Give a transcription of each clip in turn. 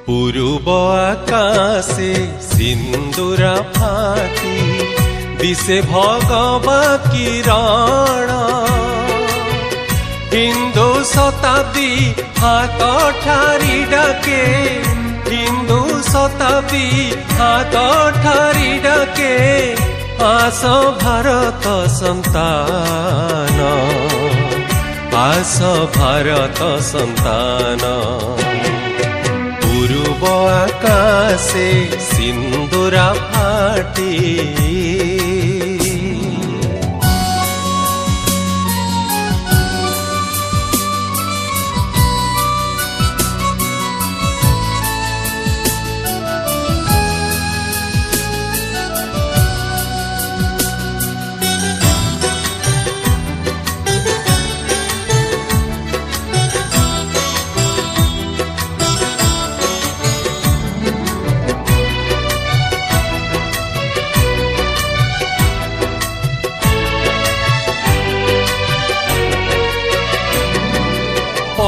পূর্ব আকাশে সিন্দুরা ফাটি দিশে ভগবা কিরণ হিন্দু শতাব্দী হাত ঠারি ডাকে হিন্দু শতাব্দী হাত ঠারি ডাকে আস ভারত সন্তান আস ভারত সন্তান পূর্ব আকাশে সিন্দুরা ফাটি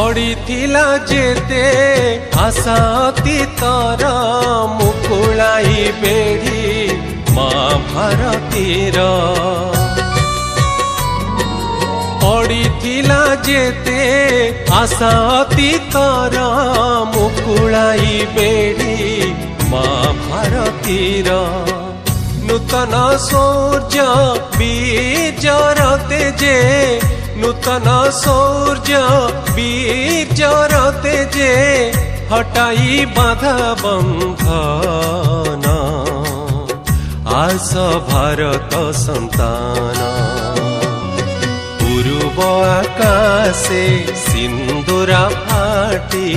পড়িଥିଲା যেতে আশা অতীতর মুকুলাই বেড়ি মা ভারতীর পড়িଥିଲା যেতে আশা অতীতর মুকুলাই বেড়ি মা ভারতীর নূতন সূর্য বীর্যর তেজে নূতন সূর্য বীর্যর তেজে হটাই বাধা বন্ধন আস ভারত সন্তান পূর্ব আকাশে সিন্দুরা ফাটি